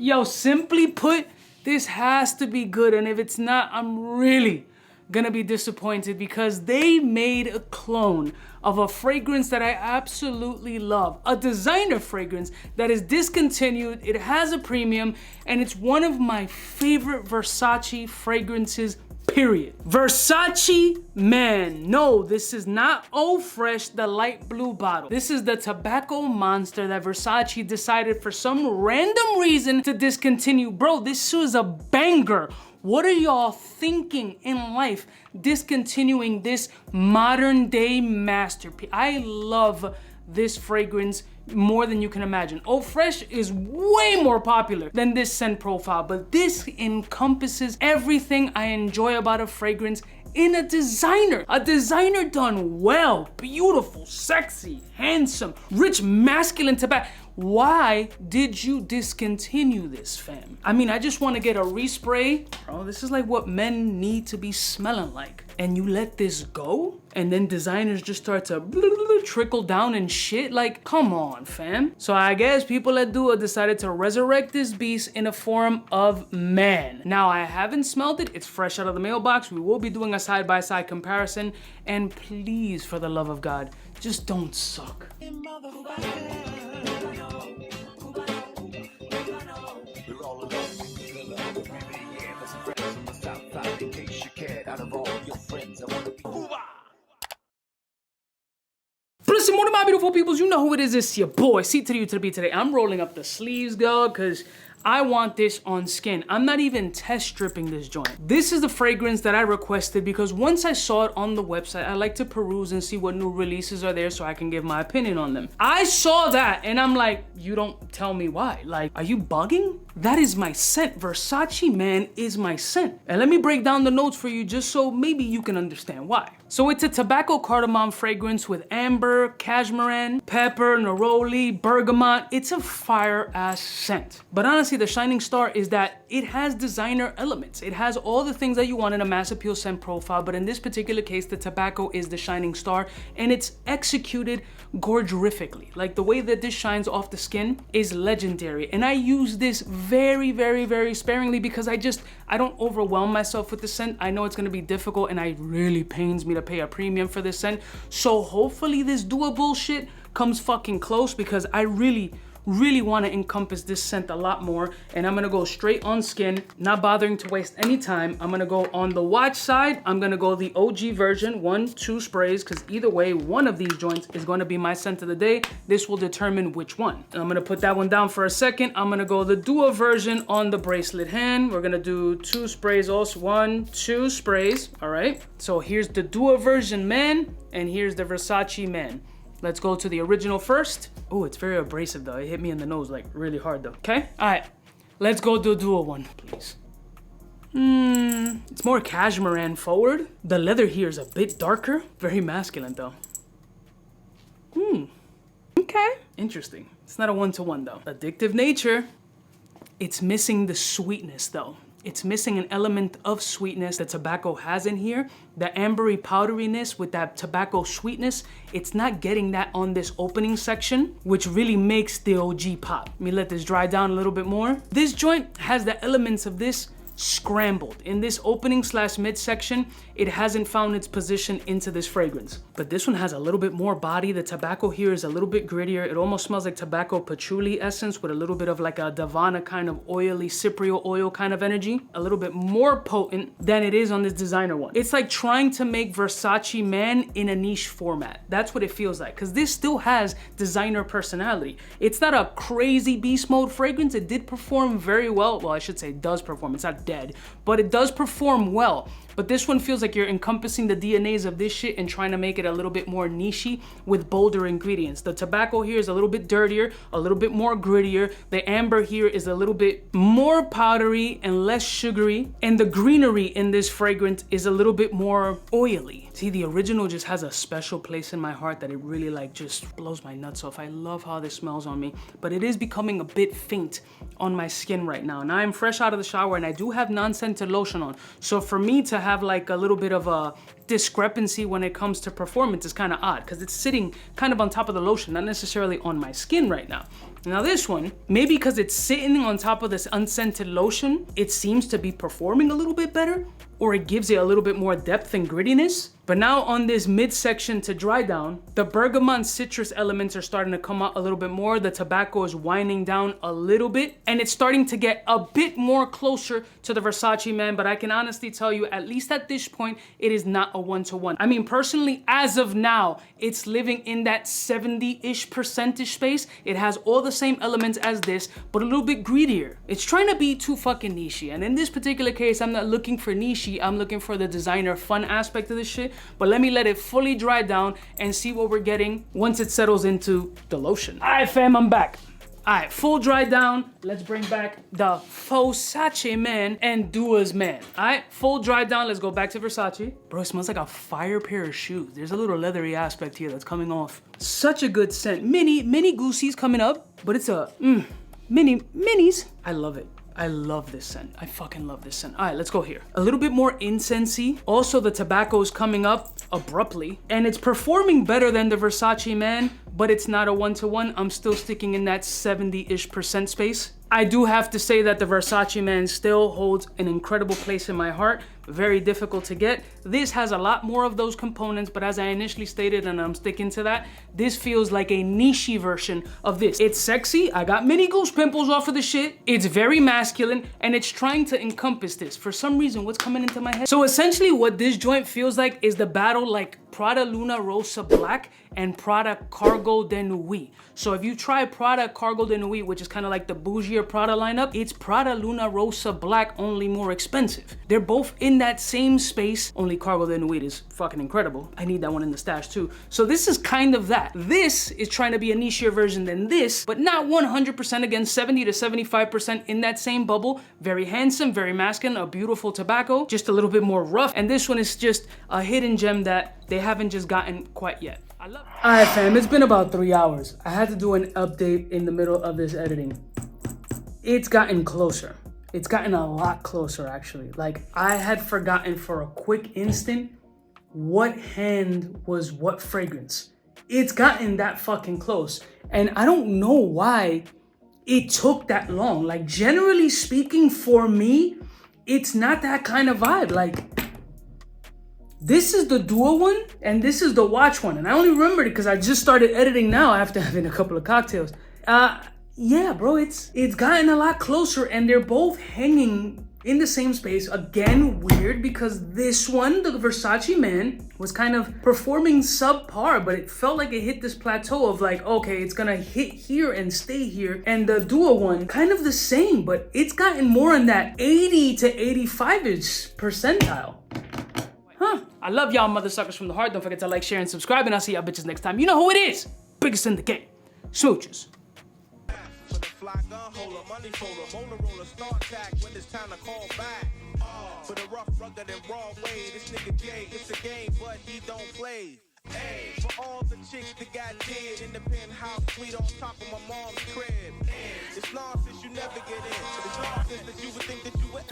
Yo, simply put, this has to be good, and if it's not, I'm really gonna be disappointed because they made a clone of a fragrance that I absolutely love. A designer fragrance that is discontinued, it has a premium, and it's one of my favorite Versace fragrances, period. Versace, man, no, this is not Eau Fresh, the light blue bottle. This is the tobacco monster that Versace decided for some random reason to discontinue. Bro, this was a banger. What are y'all thinking in life discontinuing this modern day masterpiece? I love this fragrance more than you can imagine. Eau Fresh is way more popular than this scent profile, but this encompasses everything I enjoy about a fragrance in a designer. A designer done well, beautiful, sexy, handsome, rich, masculine tobacco. Why did you discontinue this, fam? I mean, I just want to get a respray. Bro, this is like what men need to be smelling like. And you let this go? And then designers just start to trickle down and shit? Like, come on, fam. So I guess people at 𝗬𝗎 decided to resurrect this beast in a form of man. Now, I haven't smelled it. It's fresh out of the mailbox. We will be doing a side-by-side comparison. And please, for the love of God, just don't suck. Listen, one of my beautiful peoples, you know who it is. It's your boy, 𝐶 to the 𝐵 today. I'm rolling up the sleeves, dog, because I want this on skin. I'm not even test stripping this joint. This is the fragrance that I requested because once I saw it on the website, I like to peruse and see what new releases are there so I can give my opinion on them. I saw that and I'm like, you don't tell me why. Like, are you bugging? That is my scent. Versace, man, is my scent. And let me break down the notes for you just so maybe you can understand why. So it's a tobacco cardamom fragrance with amber, cashmere, pepper, neroli, bergamot. It's a fire ass scent. But honestly, the shining star is that it has designer elements. It has all the things that you want in a mass appeal scent profile, but in this particular case, the tobacco is the shining star and it's executed gorgerifically. Like the way that this shines off the skin is legendary. And I use this very, very, very sparingly because I don't overwhelm myself with the scent. I know it's gonna be difficult and it really pains me to pay a premium for this scent. So hopefully this 𝗬𝗎 bullshit comes fucking close because I really want to encompass this scent a lot more, and I'm gonna go straight on skin, not bothering to waste any time. I'm gonna go on the watch side. I'm gonna go the OG version, 1-2 sprays, because either way, one of these joints is going to be my scent of the day. This will determine which one. And I'm gonna put that one down for a second. I'm gonna go the 𝗬𝗎 version on the bracelet hand. We're gonna do 2 sprays also, 1-2 sprays. All right, so here's the 𝗬𝗎 version man, and here's the Versace man. Let's go to the original first. Oh, it's very abrasive though. It hit me in the nose like really hard though. Okay, all right. Let's go do 𝗬𝗎 one, please. It's more cashmere forward. The leather here is a bit darker. Very masculine though. Okay, interesting. It's not a 1-to-1 though. Addictive nature. It's missing the sweetness though. It's missing an element of sweetness that tobacco has in here. The ambery powderiness with that tobacco sweetness, it's not getting that on this opening section, which really makes the OG pop. Let me let this dry down a little bit more. This joint has the elements of this scrambled. In this opening / mid section, it hasn't found its position into this fragrance. But this one has a little bit more body. The tobacco here is a little bit grittier. It almost smells like tobacco patchouli essence with a little bit of like a Davana kind of oily, cypriol oil kind of energy. A little bit more potent than it is on this designer one. It's like trying to make Versace man in a niche format. That's what it feels like, because this still has designer personality. It's not a crazy beast mode fragrance. It did perform very well. Well, I should say does perform. It's not dead, but it does perform well. But this one feels like you're encompassing the DNAs of this shit and trying to make it a little bit more nichey with bolder ingredients. The tobacco here is a little bit dirtier, a little bit more grittier. The amber here is a little bit more powdery and less sugary. And the greenery in this fragrance is a little bit more oily. See, the original just has a special place in my heart that it really like just blows my nuts off. I love how this smells on me, but it is becoming a bit faint on my skin right now. Now I'm fresh out of the shower and I do have non-scented lotion on. So for me to have like a little bit of a discrepancy when it comes to performance is kind of odd because it's sitting kind of on top of the lotion, not necessarily on my skin right now. Now this one, maybe because it's sitting on top of this unscented lotion, it seems to be performing a little bit better, or it gives it a little bit more depth and grittiness. But now on this midsection to dry down, the bergamot and citrus elements are starting to come out a little bit more. The tobacco is winding down a little bit, and it's starting to get a bit more closer to the Versace Man, but I can honestly tell you, at least at this point, it is not a one-to-one. I mean, personally, as of now, it's living in that 70-ish percentage space. It has all the same elements as this, but a little bit greedier. It's trying to be too fucking niche-y, and in this particular case, I'm not looking for niche-y, I'm looking for the designer fun aspect of this shit. But let me let it fully dry down and see what we're getting once it settles into the lotion. All right, fam, I'm back. All right, full dry down. Let's bring back the Versace Man and Dua's Man. All right, full dry down. Let's go back to Versace. Bro, it smells like a fire pair of shoes. There's a little leathery aspect here that's coming off. Such a good scent. Mini 𝗙𝗂𝐶𝐿 coming up, but it's a minis. I love it. I love this scent. I fucking love this scent. All right, let's go here. A little bit more incensey. Also, the tobacco is coming up abruptly, and it's performing better than the Versace Man, but it's not a one-to-one. I'm still sticking in that 70-ish percent space. I do have to say that the Versace Man still holds an incredible place in my heart. Very difficult to get. This has a lot more of those components, but as I initially stated, and I'm sticking to that, this feels like a niche version of this. It's sexy. I got mini goose pimples off of the shit. It's very masculine, and it's trying to encompass this. For some reason, what's coming into my head? So essentially what this joint feels like is the battle like Prada Luna Rosa Black and Prada Cargo de Nuit. So if you try Prada Cargo de Nuit, which is kind of like the bougier Prada lineup, it's Prada Luna Rosa Black, only more expensive. They're both in that same space, only Cargo de Nuit is fucking incredible. I need that one in the stash too. So this is kind of that. This is trying to be a nichier version than this, but not 100%, again, 70 to 75% in that same bubble. Very handsome, very masculine, a beautiful tobacco, just a little bit more rough. And this one is just a hidden gem that they haven't just gotten quite yet. I love it. All right, fam, it's been about 3 hours. I had to do an update in the middle of this editing. It's gotten closer. It's gotten a lot closer, actually. Like, I had forgotten for a quick instant what hand was what fragrance. It's gotten that fucking close. And I don't know why it took that long. Like, generally speaking, for me, it's not that kind of vibe. Like, this is the Dua one, and this is the Watch one. And I only remembered it because I just started editing now after having a couple of cocktails. Yeah, bro, it's gotten a lot closer, and they're both hanging in the same space. Again, weird, because this one, the Versace Man, was kind of performing subpar, but it felt like it hit this plateau of like, okay, it's gonna hit here and stay here. And the Dua one, kind of the same, but it's gotten more in that 80 to 85-ish percentile. I love y'all mother suckers from the heart. Don't forget to like, share, and subscribe, and I'll see y'all bitches next time. You know who it is. Biggest in the game. Smooches. For the fly gun holder, money folder, Motorola start tag when it's time to call back. For the rough, rugged, and raw way, this nigga Jay, it's a game, but he don't play. Hey, for all the chicks that got dead in the penthouse suite on top of my mom's crib. It's nonsense you never get in. It's nonsense that you would think that you would.